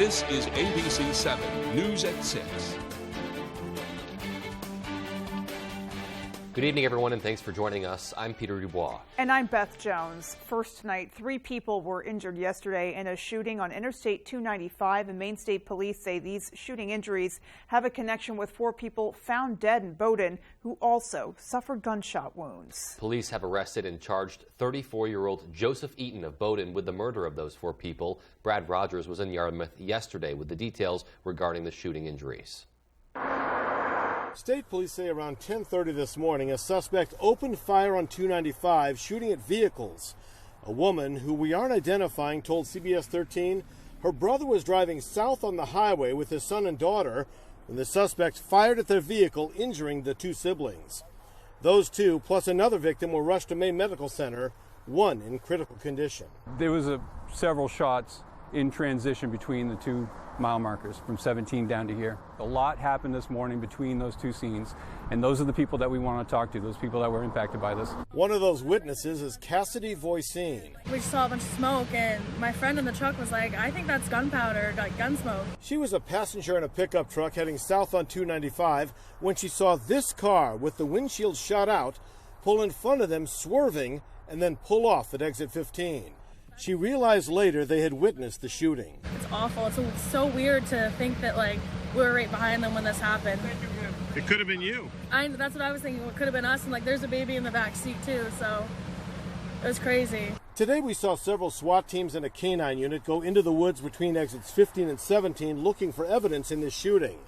This is ABC 7 News at 6. Good evening, everyone, and thanks for joining us. I'm Peter Dubois. And I'm Beth Jones. First tonight, 3 people were injured yesterday in a shooting on Interstate 295, and Maine State Police say these shooting injuries have a connection with 4 people found dead in Bowdoin who also suffered gunshot wounds. Police have arrested and charged 34-year-old Joseph Eaton of Bowdoin with the murder of those 4 people. Brad Rogers was in Yarmouth yesterday with the details regarding the shooting injuries. State police say around 10:30 this morning, a suspect opened fire on 295, shooting at vehicles. A woman, who we aren't identifying, told CBS 13 her brother was driving south on the highway with his son and daughter when the suspect fired at their vehicle, injuring the 2 siblings. Those 2, plus another victim, were rushed to Maine Medical Center, one in critical condition. There was several shots in transition between the 2 mile markers from 17 down to here. A lot happened this morning between those 2 scenes, and those are the people that we want to talk to, those people that were impacted by this. One of those witnesses is Cassidy Voisin. We saw a bunch of smoke, and my friend in the truck was like, I think that's gunpowder, like gun smoke. She was a passenger in a pickup truck heading south on 295 when she saw this car with the windshield shot out pull in front of them, swerving, and then pull off at exit 15. She realized later they had witnessed the shooting. It's awful. It's so weird to think that like we were right behind them when this happened. It could have been you. That's what I was thinking. It could have been us, and like there's a baby in the back seat too, so it was crazy. Today we saw several SWAT teams and a canine unit go into the woods between exits 15 and 17 looking for evidence in this shooting.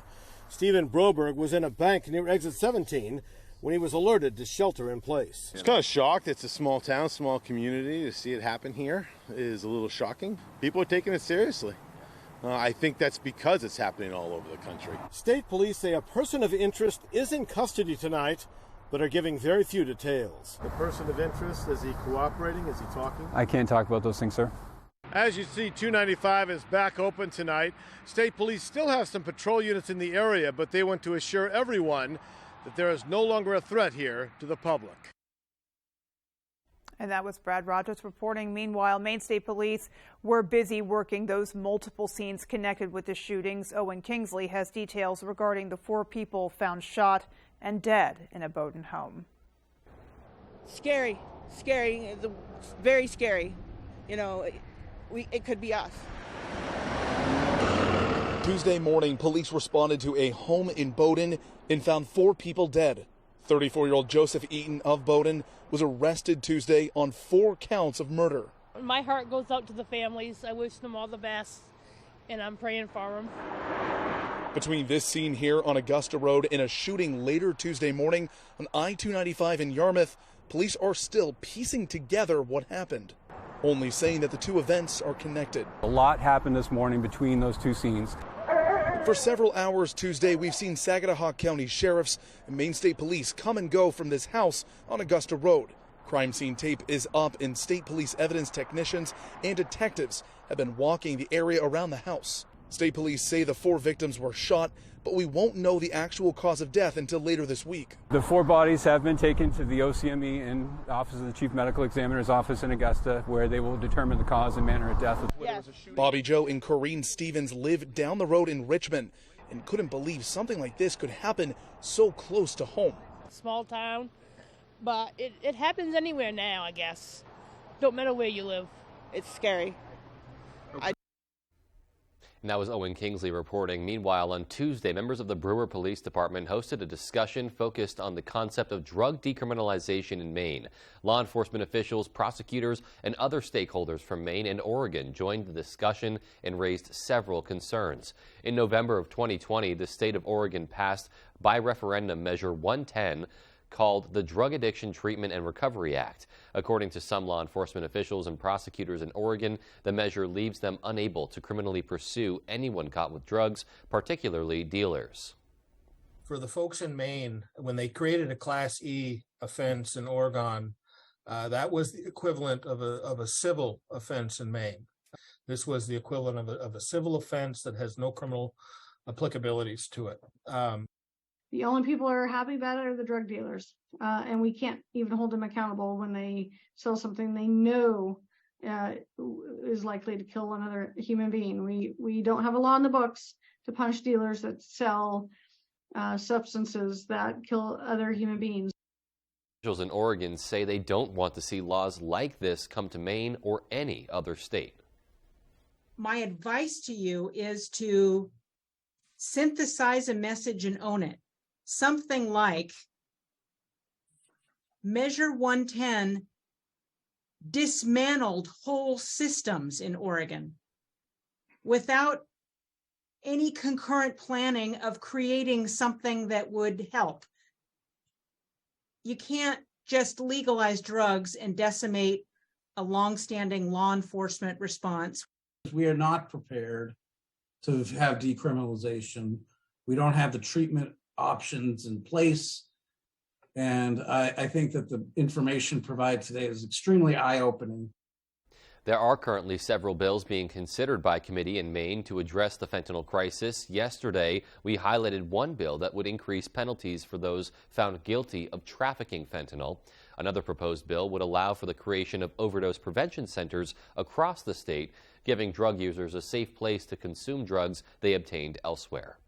Stephen Broberg was in a bank near exit 17 when he was alerted to shelter in place. It's kind of shocked. It's a small town, small community. To see it happen here is a little shocking. People are taking it seriously. I think that's because it's happening all over the country. State police say a person of interest is in custody tonight, but are giving very few details. The person of interest, is he cooperating? Is he talking? I can't talk about those things, sir. As you see, 295 is back open tonight. State police still have some patrol units in the area, but they want to assure everyone that there is no longer a threat here to the public. And that was Brad Rogers reporting. Meanwhile, Maine State Police were busy working those multiple scenes connected with the shootings. Owen Kingsley has details regarding the 4 people found shot and dead in a Bowdoin home. Scary, very scary. You know, it could be us. Tuesday morning, police responded to a home in Bowdoin and found 4 people dead. 34-year-old Joseph Eaton of Bowdoin was arrested Tuesday on 4 counts of murder. My heart goes out to the families. I wish them all the best, and I'm praying for them. Between this scene here on Augusta Road and a shooting later Tuesday morning on I-295 in Yarmouth, police are still piecing together what happened, only saying that the 2 events are connected. A lot happened this morning between those 2 scenes. For several hours Tuesday, we've seen Saginaw County sheriffs and Maine State Police come and go from this house on Augusta Road. Crime scene tape is up, and state police evidence technicians and detectives have been walking the area around the house. State police say the 4 victims were shot, but we won't know the actual cause of death until later this week. The 4 bodies have been taken to the OCME and Office of the Chief Medical Examiner's office in Augusta, where they will determine the cause and manner of death. Yes. Bobby Joe and Corrine Stevens live down the road in Richmond and couldn't believe something like this could happen so close to home. Small town, but it happens anywhere now, I guess. Don't matter where you live. It's scary. And that was Owen Kingsley reporting. Meanwhile, on Tuesday, members of the Brewer Police Department hosted a discussion focused on the concept of drug decriminalization in Maine. Law enforcement officials, prosecutors, and other stakeholders from Maine and Oregon joined the discussion and raised several concerns. In November of 2020, the state of Oregon passed by referendum Measure 110, called the Drug Addiction Treatment and Recovery Act. According to some law enforcement officials and prosecutors in Oregon, the measure leaves them unable to criminally pursue anyone caught with drugs, particularly dealers. For the folks in Maine, when they created a Class E offense in Oregon, that was the equivalent of a civil offense in Maine. This was the equivalent of a civil offense that has no criminal applicabilities to it. The only people who are happy about it are the drug dealers. And we can't even hold them accountable when they sell something they know is likely to kill another human being. We don't have a law in the books to punish dealers that sell substances that kill other human beings. Officials in Oregon say they don't want to see laws like this come to Maine or any other state. My advice to you is to synthesize a message and own it. Something like Measure 110 dismantled whole systems in Oregon without any concurrent planning of creating something that would help. You can't just legalize drugs and decimate a longstanding law enforcement response. We are not prepared to have decriminalization. We don't have the treatment options in place. And I think that the information provided today is extremely eye-opening. There are currently several bills being considered by committee in Maine to address the fentanyl crisis. Yesterday, we highlighted one bill that would increase penalties for those found guilty of trafficking fentanyl. Another proposed bill would allow for the creation of overdose prevention centers across the state, giving drug users a safe place to consume drugs they obtained elsewhere.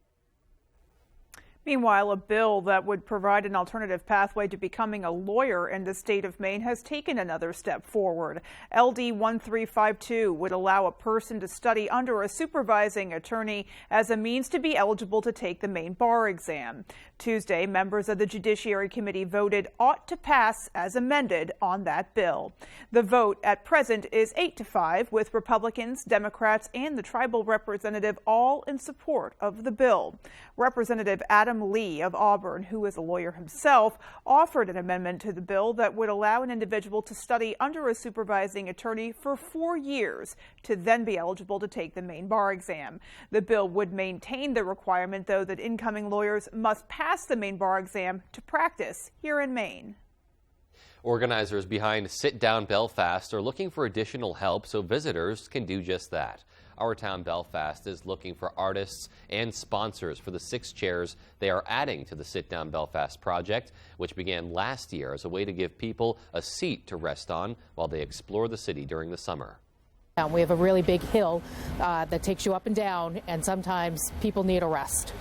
Meanwhile, a bill that would provide an alternative pathway to becoming a lawyer in the state of Maine has taken another step forward. LD 1352 would allow a person to study under a supervising attorney as a means to be eligible to take the Maine bar exam. Tuesday, members of the Judiciary Committee voted ought to pass as amended on that bill. The vote at present is 8-5, with Republicans, Democrats, and the tribal representative all in support of the bill. Representative Adam Lee of Auburn, who is a lawyer himself, offered an amendment to the bill that would allow an individual to study under a supervising attorney for 4 years to then be eligible to take the Maine bar exam. The bill would maintain the requirement, though, that incoming lawyers must pass the Maine bar exam to practice here in Maine. Organizers behind Sit Down Belfast are looking for additional help so visitors can do just that. Our Town Belfast is looking for artists and sponsors for the 6 chairs they are adding to the Sit Down Belfast project, which began last year as a way to give people a seat to rest on while they explore the city during the summer. We have a really big hill that takes you up and down, and sometimes people need a rest.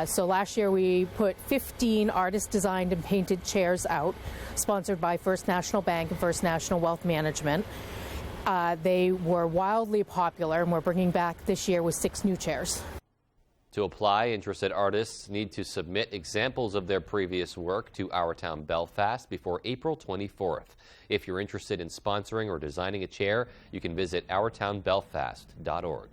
So last year we put 15 artist-designed and painted chairs out, sponsored by First National Bank and First National Wealth Management. They were wildly popular, and we're bringing back this year with 6 new chairs. To apply, interested artists need to submit examples of their previous work to Our Town Belfast before April 24th. If you're interested in sponsoring or designing a chair, you can visit ourtownbelfast.org.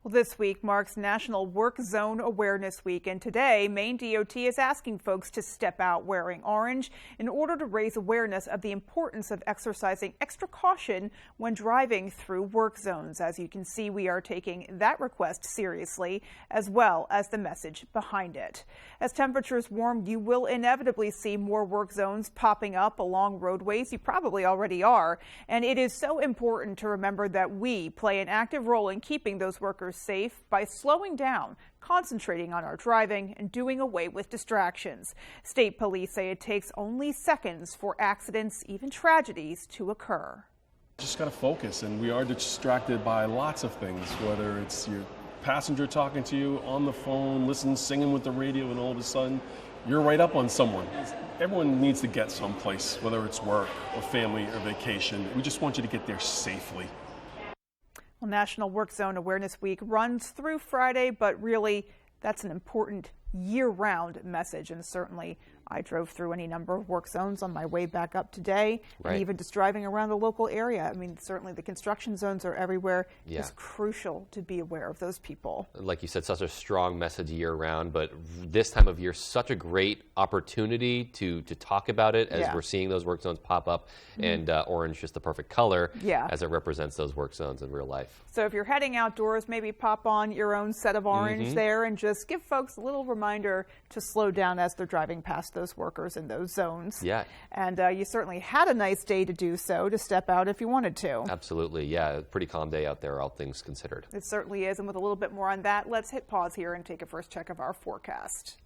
Well, this week marks National Work Zone Awareness Week, and today Maine DOT is asking folks to step out wearing orange in order to raise awareness of the importance of exercising extra caution when driving through work zones. As you can see, we are taking that request seriously, as well as the message behind it. As temperatures warm, you will inevitably see more work zones popping up along roadways. You probably already are, and it is so important to remember that we play an active role in keeping those workers safe by slowing down, concentrating on our driving, and doing away with distractions. State police say it takes only seconds for accidents, even tragedies, to occur. Just got to focus, and we are distracted by lots of things, whether it's your passenger talking to you on the phone, listening, singing with the radio, and all of a sudden you're right up on someone. Everyone needs to get someplace, whether it's work or family or vacation. We just want you to get there safely. Well, National Work Zone Awareness Week runs through Friday, but really that's an important year-round message, and certainly I drove through any number of work zones on my way back up today, and even just driving around the local area. I mean, certainly the construction zones are everywhere. Yeah. It's crucial to be aware of those people. Like you said, such a strong message year-round, but this time of year, such a great opportunity to talk about it as we're seeing those work zones pop up, and orange just the perfect color as it represents those work zones in real life. So if you're heading outdoors, maybe pop on your own set of orange there and just give folks a little reminder to slow down as they're driving past those workers in those zones. Yeah. And you certainly had a nice day to do so, to step out if you wanted to. Absolutely, yeah. Pretty calm day out there, all things considered. It certainly is. And with a little bit more on that, let's hit pause here and take a first check of our forecast.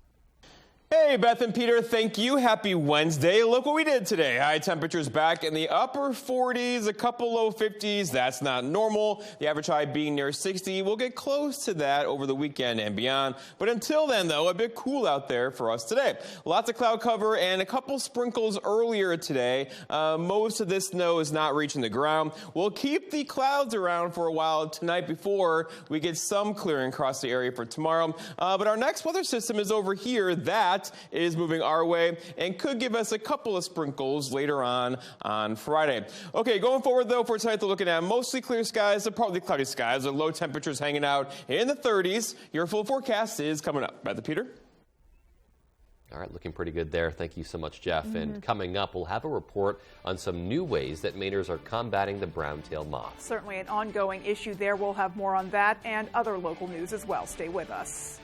Hey, Beth and Peter, thank you. Happy Wednesday. Look what we did today. High temperatures back in the upper 40s, a couple low 50s. That's not normal. The average high being near 60. We'll get close to that over the weekend and beyond. But until then, though, a bit cool out there for us today. Lots of cloud cover and a couple sprinkles earlier today. Most of this snow is not reaching the ground. We'll keep the clouds around for a while tonight before we get some clearing across the area for tomorrow. But our next weather system is over here. That is moving our way and could give us a couple of sprinkles later on Friday. Okay, going forward, though, for tonight, they're looking at mostly clear skies, partly cloudy skies, and low temperatures hanging out in the 30s. Your full forecast is coming up. Beth and Peter? All right, looking pretty good there. Thank you so much, Jeff. And coming up, we'll have a report on some new ways that Mainers are combating the brown-tailed moth. Certainly an ongoing issue there. We'll have more on that and other local news as well. Stay with us.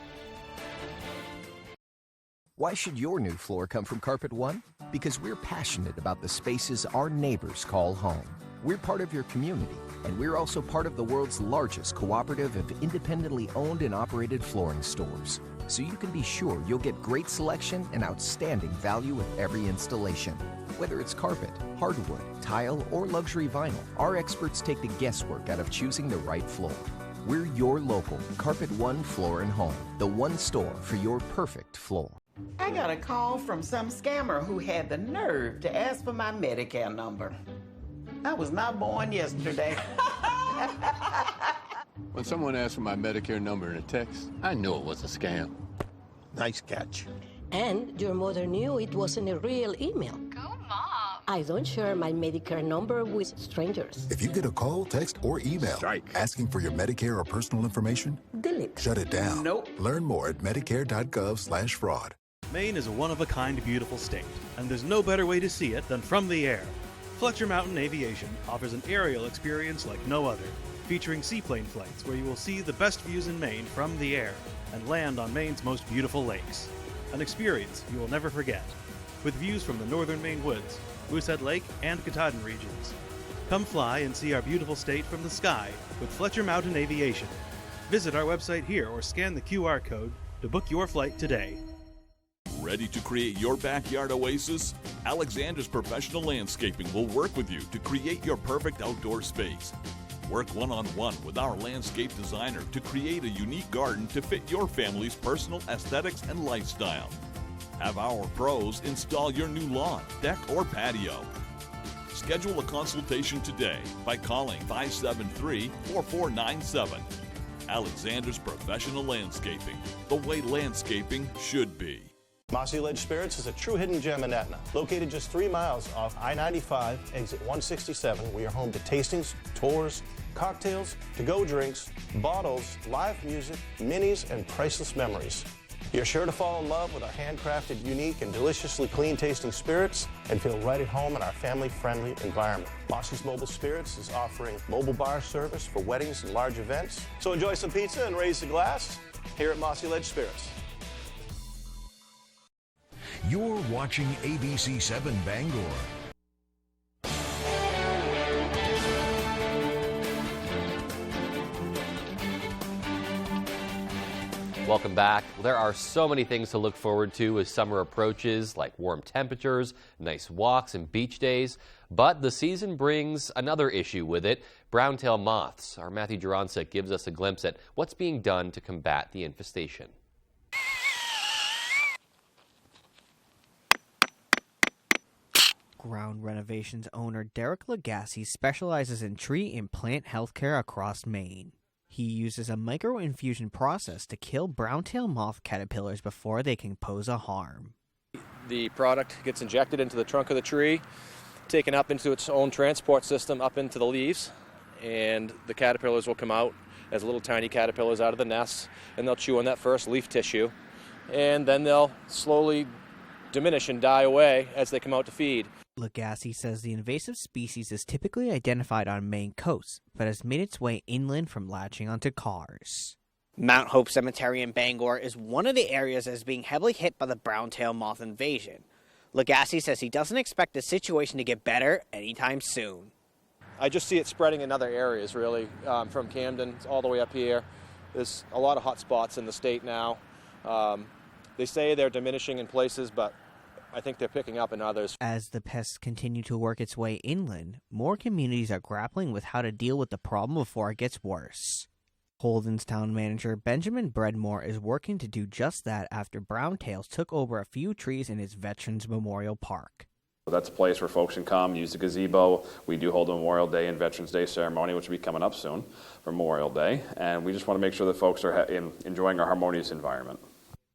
Why should your new floor come from Carpet One? Because we're passionate about the spaces our neighbors call home. We're part of your community, and we're also part of the world's largest cooperative of independently owned and operated flooring stores. So you can be sure you'll get great selection and outstanding value with every installation. Whether it's carpet, hardwood, tile, or luxury vinyl, our experts take the guesswork out of choosing the right floor. We're your local Carpet One Floor and Home, the one store for your perfect floor. I got a call from some scammer who had the nerve to ask for my Medicare number. I was not born yesterday. When someone asked for my Medicare number in a text, I knew it was a scam. Nice catch. And your mother knew it wasn't a real email. Go, Mom! I don't share my Medicare number with strangers. If you get a call, text, or email asking for your Medicare or personal information, delete. Shut it down. Nope. Learn more at medicare.gov/fraud. Maine is a one-of-a-kind beautiful state, and there's no better way to see it than from the air. Fletcher Mountain Aviation offers an aerial experience like no other, featuring seaplane flights where you will see the best views in Maine from the air and land on Maine's most beautiful lakes. An experience you will never forget, with views from the northern Maine woods, Moosehead Lake, and Katahdin regions. Come fly and see our beautiful state from the sky with Fletcher Mountain Aviation. Visit our website here or scan the QR code to book your flight today. Ready to create your backyard oasis? Alexander's Professional Landscaping will work with you to create your perfect outdoor space. Work one-on-one with our landscape designer to create a unique garden to fit your family's personal aesthetics and lifestyle. Have our pros install your new lawn, deck, or patio. Schedule a consultation today by calling 573-4497. Alexander's Professional Landscaping, the way landscaping should be. Mossy Ledge Spirits is a true hidden gem in Etna. Located just 3 miles off I-95, exit 167, we are home to tastings, tours, cocktails, to-go drinks, bottles, live music, minis, and priceless memories. You're sure to fall in love with our handcrafted, unique, and deliciously clean-tasting spirits and feel right at home in our family-friendly environment. Mossy's Mobile Spirits is offering mobile bar service for weddings and large events. So enjoy some pizza and raise the glass here at Mossy Ledge Spirits. You're watching ABC 7 Bangor. Welcome back. There are so many things to look forward to as summer approaches, like warm temperatures, nice walks, and beach days. But the season brings another issue with it, brown-tailed moths. Our Matthew Juronczyk gives us a glimpse at what's being done to combat the infestation. Ground Renovations owner Derek Lagasse specializes in tree and plant healthcare across Maine. He uses a microinfusion process to kill brown-tail moth caterpillars before they can pose a harm. The product gets injected into the trunk of the tree, taken up into its own transport system up into the leaves, and the caterpillars will come out as little tiny caterpillars out of the nest, and they'll chew on that first leaf tissue, and then they'll slowly diminish and die away as they come out to feed. Lagasse says the invasive species is typically identified on Maine coasts, but has made its way inland from latching onto cars. Mount Hope Cemetery in Bangor is one of the areas that is being heavily hit by the brown-tailed moth invasion. Lagasse says he doesn't expect the situation to get better anytime soon. I just see it spreading in other areas, really, from Camden all the way up here. There's a lot of hot spots in the state now. They say they're diminishing in places, but I think they're picking up in others. As the pests continue to work its way inland, more communities are grappling with how to deal with the problem before it gets worse. Holden's town manager Benjamin Breadmore is working to do just that after browntails took over a few trees in his Veterans Memorial Park. That's a place where folks can come, use the gazebo. We do hold a Memorial Day and Veterans Day ceremony, which will be coming up soon for Memorial Day. And we just want to make sure that folks are enjoying our harmonious environment.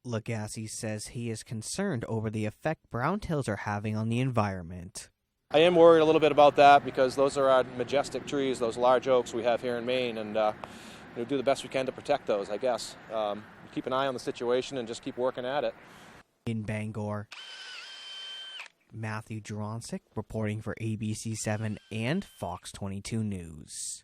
Lagasse says he is concerned over the effect browntails are having on the environment. I am worried a little bit about that because those are our majestic trees, those large oaks we have here in Maine, and we'll do the best we can to protect those, I guess. Keep an eye on the situation and just keep working at it. In Bangor, Matthew Juronsik reporting for ABC7 and Fox 22 News.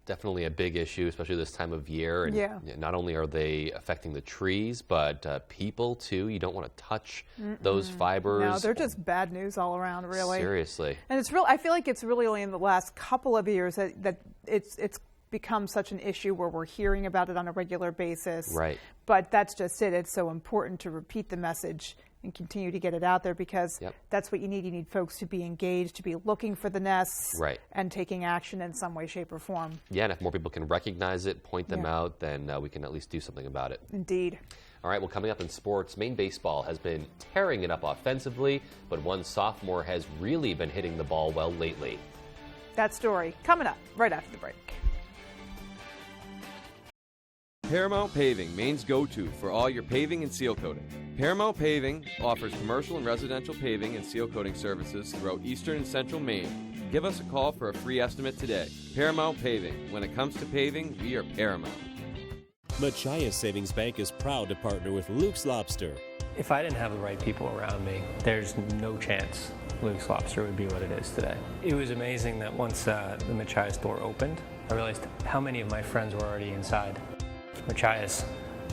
Definitely a big issue, especially this time of year. And not only are they affecting the trees, but people too. You don't want to touch those fibers. No, they're just bad news all around, really. Seriously. And it's real. I feel like it's really only in the last couple of years that it's become such an issue where we're hearing about it on a regular basis. Right. But that's just it. It's so important to repeat the message and continue to get it out there because that's what you need. You need folks to be engaged, to be looking for the nests and taking action in some way, shape, or form. Yeah, and if more people can recognize it, point them out, then we can at least do something about it. Indeed. All right, well, coming up in sports, Maine baseball has been tearing it up offensively, but one sophomore has really been hitting the ball well lately. That story coming up right after the break. Paramount Paving, Maine's go-to for all your paving and seal coating. Paramount Paving offers commercial and residential paving and seal coating services throughout eastern and central Maine. Give us a call for a free estimate today. Paramount Paving. When it comes to paving, we are Paramount. Machias Savings Bank is proud to partner with Luke's Lobster. If I didn't have the right people around me, there's no chance Luke's Lobster would be what it is today. It was amazing that once the Machias door opened, I realized how many of my friends were already inside. Machias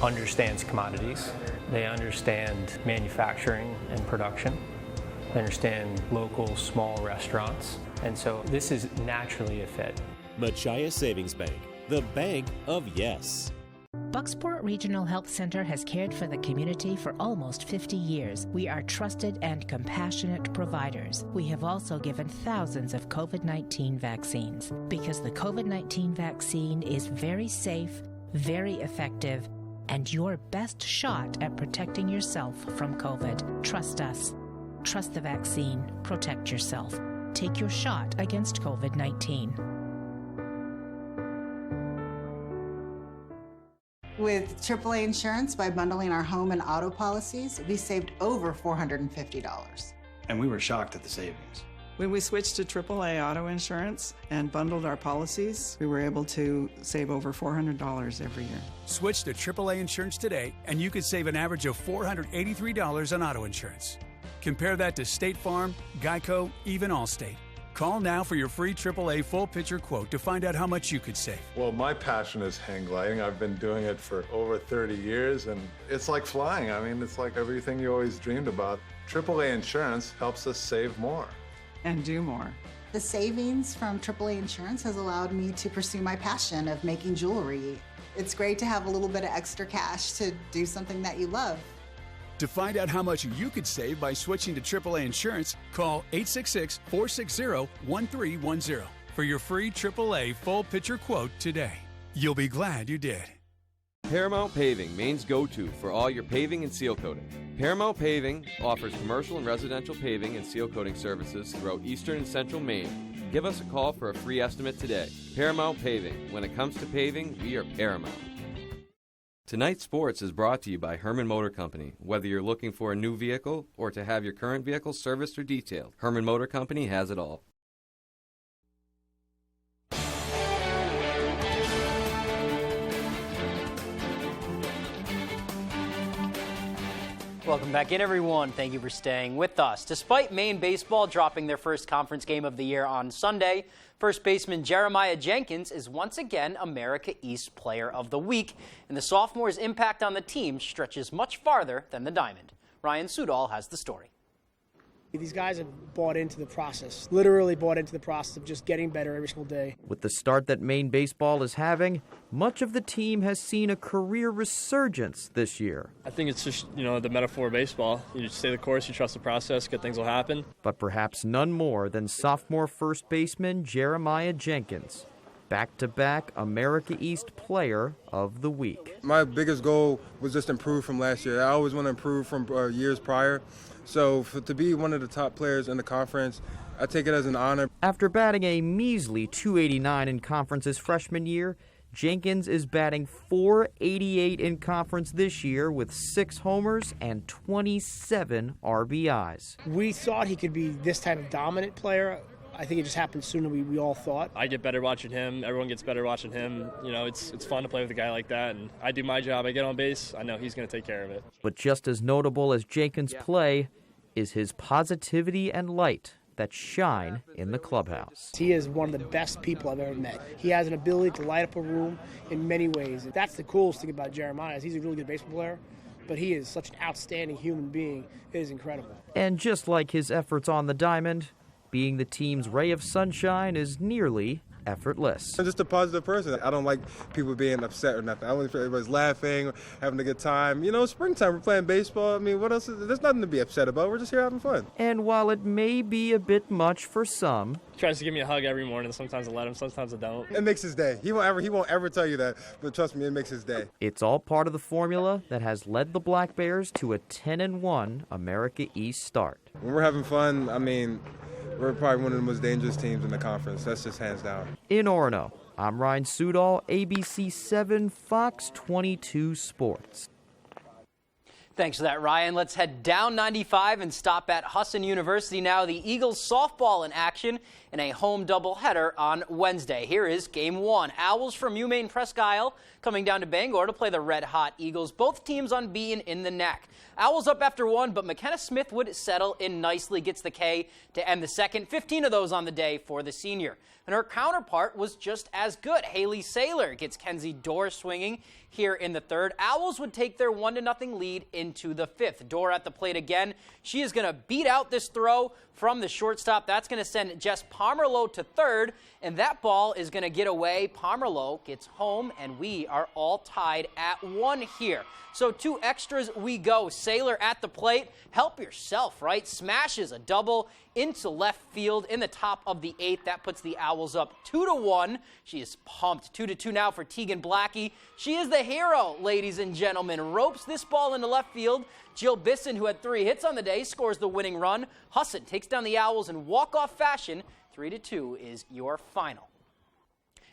understands commodities. They understand manufacturing and production. They understand local small restaurants. And so this is naturally a fit. Machias Savings Bank, the bank of yes. Bucksport Regional Health Center has cared for the community for almost 50 years. We are trusted and compassionate providers. We have also given thousands of COVID-19 vaccines because the COVID-19 vaccine is very safe, very effective, and your best shot at protecting yourself from COVID. Trust us. Trust the vaccine. Protect yourself. Take your shot against COVID-19. With AAA Insurance, by bundling our home and auto policies, we saved over $450. And we were shocked at the savings. When we switched to AAA auto insurance and bundled our policies, we were able to save over $400 every year. Switch to AAA insurance today, and you could save an average of $483 on auto insurance. Compare that to State Farm, Geico, even Allstate. Call now for your free AAA full picture quote to find out how much you could save. Well, my passion is hang gliding. I've been doing it for over 30 years, and it's like flying. I mean, it's like everything you always dreamed about. AAA insurance helps us save more. And do more. The savings from AAA Insurance has allowed me to pursue my passion of making jewelry. It's great to have a little bit of extra cash to do something that you love. To find out how much you could save by switching to AAA Insurance, call 866-460-1310 for your free AAA full picture quote today. You'll be glad you did. Paramount Paving, Maine's go-to for all your paving and seal coating. Paramount Paving offers commercial and residential paving and seal coating services throughout eastern and central Maine. Give us a call for a free estimate today. Paramount Paving. When it comes to paving, we are Paramount. Tonight's sports is brought to you by Herman Motor Company. Whether you're looking for a new vehicle or to have your current vehicle serviced or detailed, Herman Motor Company has it all. Welcome back in, everyone. Thank you for staying with us. Despite Maine baseball dropping their first conference game of the year on Sunday, first baseman Jeremiah Jenkins is once again America East Player of the Week, and the sophomore's impact on the team stretches much farther than the diamond. Ryan Sudol has the story. These guys have bought into the process, literally bought into the process of just getting better every single day. With the start that Maine baseball is having, much of the team has seen a career resurgence this year. I think it's just, the metaphor of baseball. You just stay the course, you trust the process, good things will happen. But perhaps none more than sophomore first baseman Jeremiah Jenkins, back-to-back America East Player of the Week. My biggest goal was just improve from last year. I always want to improve from years prior. So to be one of the top players in the conference, I take it as an honor. After batting a measly .289 in conference his freshman year, Jenkins is batting .488 in conference this year with 6 homers and 27 RBIs. We thought he could be this type of dominant player. I think it just happened sooner than we all thought. I get better watching him. Everyone gets better watching him. It's fun to play with a guy like that. And I do my job. I get on base. I know he's going to take care of it. But just as notable as Jenkins' play is his positivity and light that shine in the clubhouse. He is one of the best people I've ever met. He has an ability to light up a room in many ways. That's the coolest thing about Jeremiah is he's a really good baseball player, but he is such an outstanding human being. It is incredible. And just like his efforts on the diamond, being the team's ray of sunshine is nearly effortless. I'm just a positive person. I don't like people being upset or nothing. I want everybody's laughing, having a good time. Springtime, we're playing baseball. I mean, what else? There's nothing to be upset about. We're just here having fun. And while it may be a bit much for some, he tries to give me a hug every morning. Sometimes I let him, sometimes I don't. It makes his day. He won't ever tell you that, but trust me, it makes his day. It's all part of the formula that has led the Black Bears to a 10-1 America East start. When we're having fun, we're probably one of the most dangerous teams in the conference. That's just hands down. In Orono, I'm Ryan Sudol, ABC 7, Fox 22 Sports. Thanks for that, Ryan. Let's head down 95 and stop at Husson University now. The Eagles softball in action in a home doubleheader on Wednesday. Here is Game 1. Owls from UMaine Presque Isle coming down to Bangor to play the red-hot Eagles. Both teams unbeaten in the neck. Owls up after 1, but McKenna Smith would settle in nicely, gets the K to end the second. 15 of those on the day for the senior. And her counterpart was just as good. Haley Saylor gets Kenzie Dorr swinging here in the third. Owls would take their 1-0 lead into the fifth. Dorr at the plate again. She is going to beat out this throw from the shortstop. That's going to send Jess Pomerleau to third, and that ball is going to get away. Pomerleau gets home, and we are all tied at 1 here. So 2 extras we go. Saylor at the plate. Help yourself, right? Smashes a double into left field in the top of the 8th. That puts the Owls up 2-1. She is pumped. 2-2 now for Tegan Blackie. She is the hero, ladies and gentlemen. Ropes this ball into left field. Jill Bisson, who had 3 hits on the day, scores the winning run. Husson takes down the Owls in walk-off fashion. 3-2 is your final.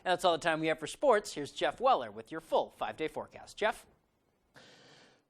And that's all the time we have for sports. Here's Jeff Weller with your full 5-day forecast. Jeff?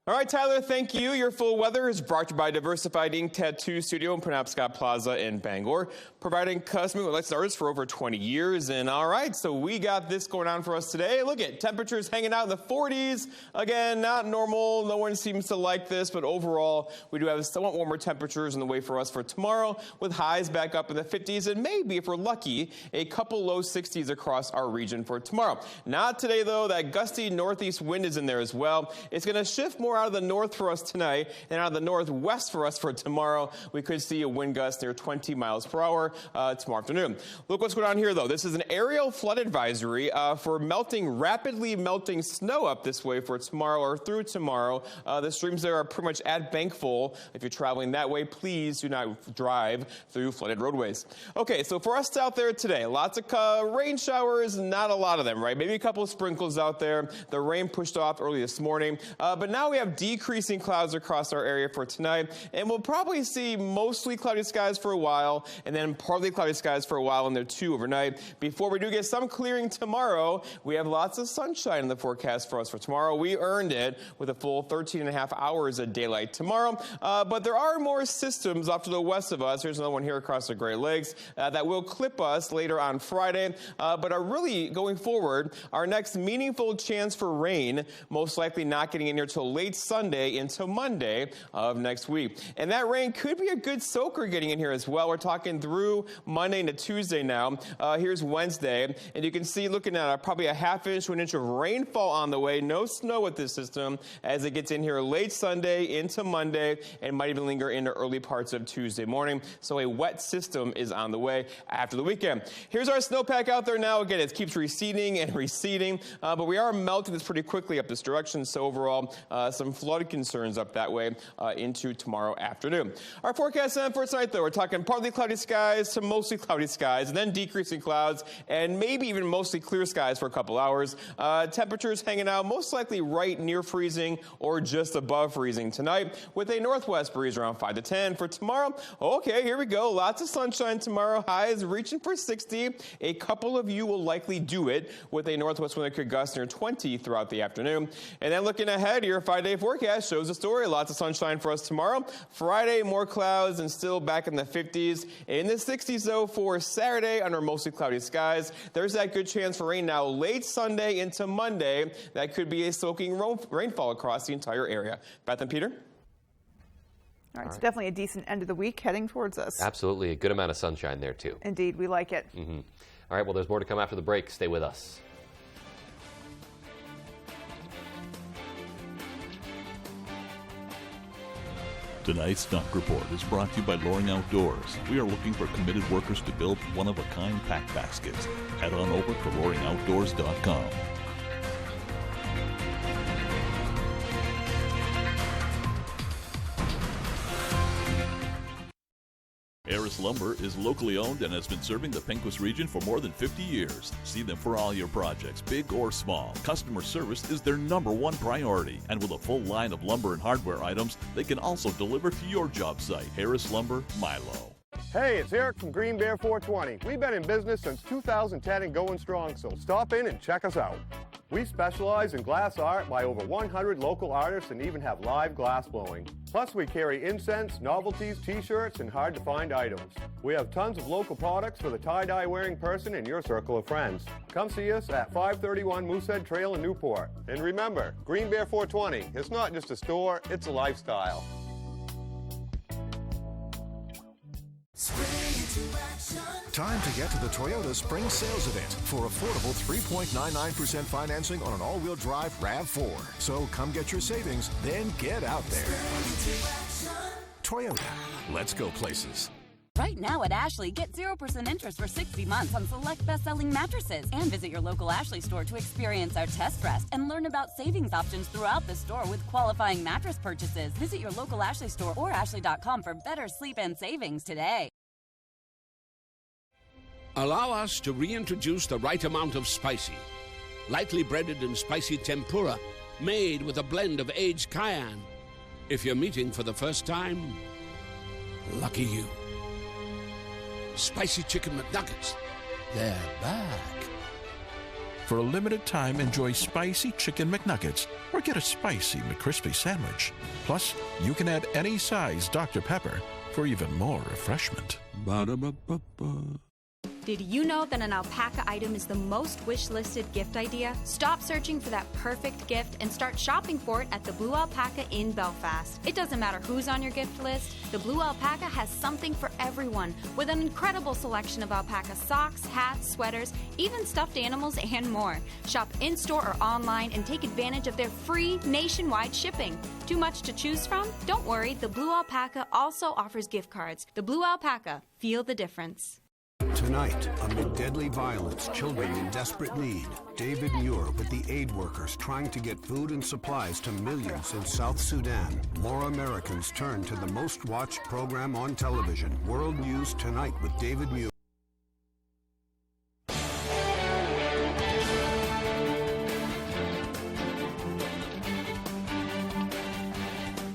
All right, Tyler, thank you. Your full weather is brought to you by Diversified Ink Tattoo Studio in Penobscot Plaza in Bangor, providing custom lights artists for over 20 years. And all right, so we got this going on for us today. Look at temperatures hanging out in the 40s. Again, not normal. No one seems to like this, but overall, we do have somewhat warmer temperatures in the way for us for tomorrow, with highs back up in the 50s and maybe, if we're lucky, a couple low 60s across our region for tomorrow. Not today, though. That gusty northeast wind is in there as well. It's going to shift more out of the north for us tonight and out of the northwest for us for tomorrow. We could see a wind gust near 20 miles per hour tomorrow afternoon. Look what's going on here, though. This is an aerial flood advisory for rapidly melting snow up this way for tomorrow or through tomorrow. The streams there are pretty much at bank full. If you're traveling that way, please do not drive through flooded roadways. Okay, so for us out there today, lots of rain showers, not a lot of them, right? Maybe a couple of sprinkles out there. The rain pushed off early this morning, but now we have decreasing clouds across our area for tonight, and we'll probably see mostly cloudy skies for a while, and then partly cloudy skies for a while in there too overnight. Before we do get some clearing tomorrow, we have lots of sunshine in the forecast for us for tomorrow. We earned it with a full 13.5 hours of daylight tomorrow, but there are more systems off to the west of us. Here's another one here across the Great Lakes that will clip us later on Friday, but are really going forward our next meaningful chance for rain, most likely not getting in here till late late Sunday into Monday of next week. And that rain could be a good soaker getting in here as well. We're talking through Monday into Tuesday now. Here's Wednesday, and you can see looking at probably a ½ inch to an inch of rainfall on the way. No snow with this system as it gets in here late Sunday into Monday and might even linger into early parts of Tuesday morning. So a wet system is on the way after the weekend. Here's our snowpack out there now. Again, it keeps receding and receding, but we are melting this pretty quickly up this direction. So overall, some flood concerns up that way into tomorrow afternoon. Our forecast for tonight, though, we're talking partly cloudy skies to mostly cloudy skies, and then decreasing clouds, and maybe even mostly clear skies for a couple hours. Temperatures hanging out most likely right near freezing or just above freezing tonight, with a northwest breeze around 5 to 10. For tomorrow, okay, here we go. Lots of sunshine tomorrow. Highs reaching for 60. A couple of you will likely do it with a northwest wind that could gust near 20 throughout the afternoon. And then looking ahead, your 5-day forecast shows a story. Lots of sunshine for us tomorrow. Friday, more clouds and still back in the 50s. In the 60s, though, for Saturday under mostly cloudy skies. There's that good chance for rain now late Sunday into Monday. That could be a soaking rainfall across the entire area. Beth and Peter? All right, it's definitely a decent end of the week heading towards us. Absolutely. A good amount of sunshine there, too. Indeed, we like it. All right, well, there's more to come after the break. Stay with us. Tonight's Stock Report is brought to you by Loring Outdoors. We are looking for committed workers to build one-of-a-kind pack baskets. Head on over to loringoutdoors.com. Harris Lumber is locally owned and has been serving the Pequot region for more than 50 years. See them for all your projects, big or small. Customer service is their #1 priority. And with a full line of lumber and hardware items, they can also deliver to your job site. Harris Lumber, Milo. Hey, it's Eric from Green Bear 420. We've been in business since 2010 and going strong, so stop in and check us out. We specialize in glass art by over 100 local artists and even have live glass blowing. Plus, we carry incense, novelties, t-shirts, and hard-to-find items. We have tons of local products for the tie-dye wearing person in your circle of friends. Come see us at 531 Moosehead Trail in Newport. And remember, Green Bear 420, it's not just a store, it's a lifestyle. Time to get to the Toyota Spring Sales Event for affordable 3.99% financing on an all-wheel drive RAV4. So come get your savings, then get out there. Toyota, let's go places. Right now at Ashley, get 0% interest for 60 months on select best-selling mattresses. And visit your local Ashley store to experience our test rest and learn about savings options throughout the store with qualifying mattress purchases. Visit your local Ashley store or ashley.com for better sleep and savings today. Allow us to reintroduce the right amount of spicy. Lightly breaded and spicy tempura, made with a blend of aged cayenne. If you're meeting for the first time, lucky you. Spicy Chicken McNuggets, they're back. For a limited time, enjoy Spicy Chicken McNuggets or get a spicy McCrispy sandwich. Plus, you can add any size Dr. Pepper for even more refreshment. Ba-da-ba-ba-ba. Did you know that an alpaca item is the most wish-listed gift idea? Stop searching for that perfect gift and start shopping for it at the Blue Alpaca in Belfast. It doesn't matter who's on your gift list, the Blue Alpaca has something for everyone with an incredible selection of alpaca socks, hats, sweaters, even stuffed animals and more. Shop in-store or online and take advantage of their free nationwide shipping. Too much to choose from? Don't worry, the Blue Alpaca also offers gift cards. The Blue Alpaca, feel the difference. Tonight, amid deadly violence, children in desperate need, David Muir with the aid workers trying to get food and supplies to millions in South Sudan. More Americans turn to the most watched program on television, World News Tonight with David Muir.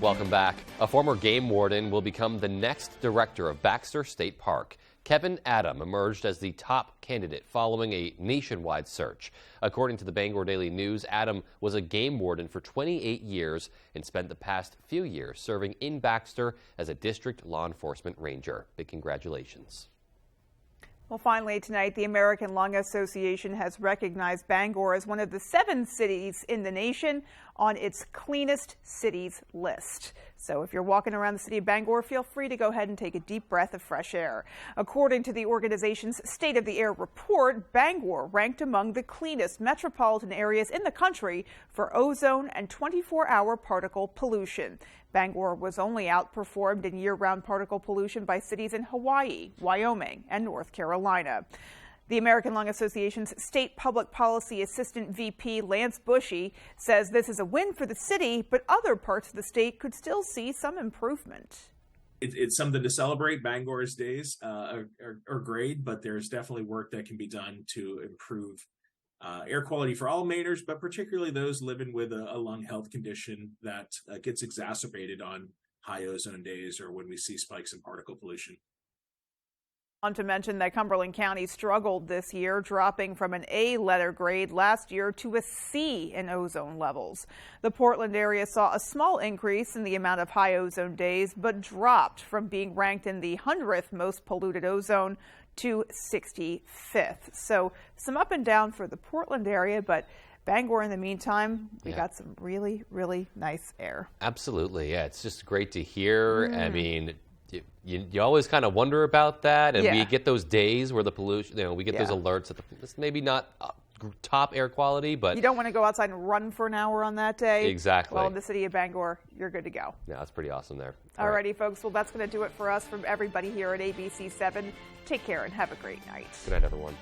Welcome back. A former game warden will become the next director of Baxter State Park. Kevin Adam emerged as the top candidate following a nationwide search. According to the Bangor Daily News, Adam was a game warden for 28 years and spent the past few years serving in Baxter as a district law enforcement ranger. Big congratulations. Well, finally tonight, the American Lung Association has recognized Bangor as one of the 7 cities in the nation on its cleanest cities list. So if you're walking around the city of Bangor, feel free to go ahead and take a deep breath of fresh air. According to the organization's State of the Air report, Bangor ranked among the cleanest metropolitan areas in the country for ozone and 24-hour particle pollution. Bangor was only outperformed in year-round particle pollution by cities in Hawaii, Wyoming, and North Carolina. The American Lung Association's State Public Policy Assistant VP Lance Bushy says this is a win for the city, but other parts of the state could still see some improvement. It's something to celebrate. Bangor's days are great, but there's definitely work that can be done to improve air quality for all Mainers, but particularly those living with a lung health condition that gets exacerbated on high ozone days or when we see spikes in particle pollution. On to mention that Cumberland County struggled this year, dropping from an A letter grade last year to a C in ozone levels. The Portland area saw a small increase in the amount of high ozone days, but dropped from being ranked in the 100th most polluted ozone to 65th. So some up and down for the Portland area, but Bangor, in the meantime, we got some really, really nice air. Absolutely, yeah. It's just great to hear. I mean, you always kind of wonder about that, and we get those days where the pollution, we get those alerts that it's maybe not top air quality, but you don't want to go outside and run for an hour on that day. Exactly. Well, in the city of Bangor, you're good to go. Yeah, that's pretty awesome there. Alrighty, folks. Well, that's going to do it for us from everybody here at ABC 7. Take care and have a great night. Good night, everyone.